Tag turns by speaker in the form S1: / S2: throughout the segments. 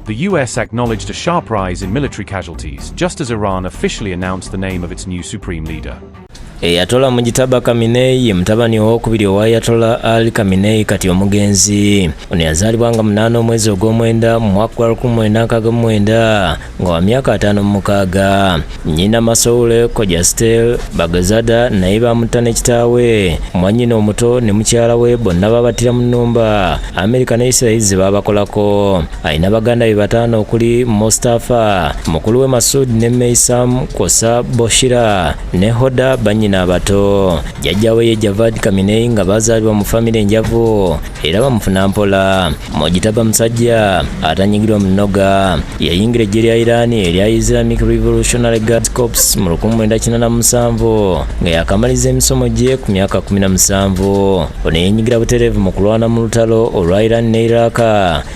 S1: the US acknowledged a sharp rise in military casualties just as Iran officially announced the name of its new supreme leader.
S2: Ayatollah Mujtaba Khamenei mutabani w'okubiri wa Ayatollah Ali Khamenei kati omugenzi. Ono yazaalibwanga mu 8 omwezi ogw'omwenda mu mwaka gwa 1969 nga wa myaka 56. Nnyina Masoule Khojastel Bagazada naye bamutta ne kitaawe, mwannyina omuto ne mukyala we bonna babatira mu nnumba. Amerika ne Israel ze babakolako. Alina baganda be bataano okuli Mustafa, mukulu we Masud ne Meisam Kosa Boshira ne Hoda banyina abato. Jjajjawe ye Javad Khamenei nga bazaalibwa mu famire enjavu era bamufuna mpola. Mujtaba musajja atanyigirwa mu nnoga. Yayingira eggye lya Iran erya Islamic Revolutionary Guard Corps mu 1987 nga yakamaliza emisomo gye ku myaka 17. Ono yenyigira butereevu mu kulwana mu lutalo olwa Iran ne Iraq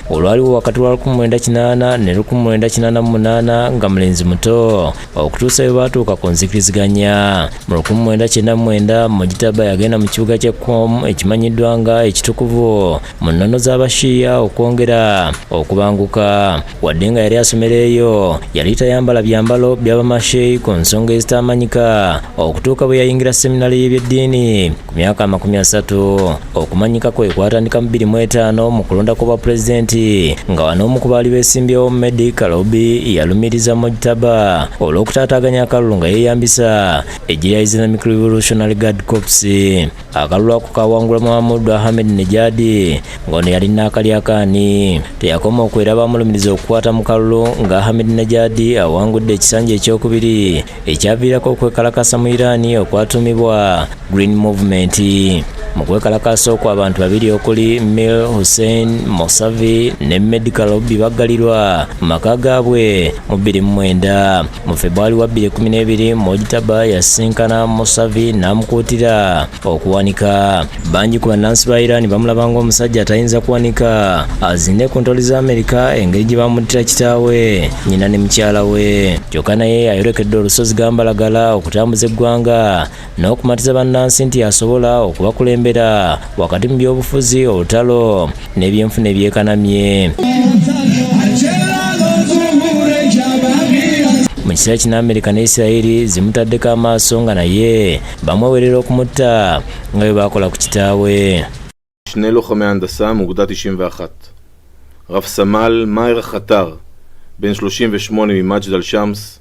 S2: olwaliwo wakati wa 1980 ne 1988 nga mulenzi muto okutuusa we baatuuka ku nzikiriziganya. Mu 1999 Mujtaba yagenda mu kibuga ky'e Qom ekimanyiddwa nga ekitukuvu mu nnono z'abashiya okwongera okubanguka. Wadde nga yali asomera eyo yali tayambala byambalo by'abamasheyi ku nsonga ezitamanyika okutuuka bwe yayingira seminari y'ebyeddiini ku myaka 30. Okumanyika kwe kwatandika mu 2005 mu kulonda kwa pulezidenti nga wano omu ku baali beesimbyewo Mehdi Karoubi yalumiriza Mujtaba olw'okutaataaganya akalulu nga yeeyambisa eggye lya Islamic Revolutionary Guard Corps. Akalulu ako kawangula Mohamed Ahmed Nejad ng'ono yalina akali akaani. Teyakoma okweraba amulumiriza okukwata mu kalulu nga Ahmed Nejad awangudde ekisanja ekyokubiri ekyaviirako okwekalakasa mu Iran okwatumibwa Green Movement. Mu kwekalakasa okwo abantu babiri okuli Mir Hussein Mousavi ne Mehdi Karoubi baggalirwa mu maka gaabwe mu 2009. Mu Februari wa 2012 Mujtaba yasinkana Mousavi n'amukuutira okuwanika. Bangi ku bannansi ba Iran bamulabanga omusajja atayinza kuwanika azinde ku ntoli za Amerika engeri gye bamuttira kitaawe, nnyina ne mukyala we. Kyokka naye ayolekedde olusozi Gambalagala okutambuza eggwanga n'okumatiza bannansi nti asobola okubakulembera wakati mu byobufuzi, olutalo n'ebyenfuna ebyekanamye. Mu kiseera kino Amerika ne Israel zimutaddeko amaaso nga naye bamwewerera okumutta nga bwe bakola ku kitaawe.
S3: שני לוחמי הנדסה מאוגדה 91. רב סמל מאיר חתר, בן 38 ממג'דל שמס,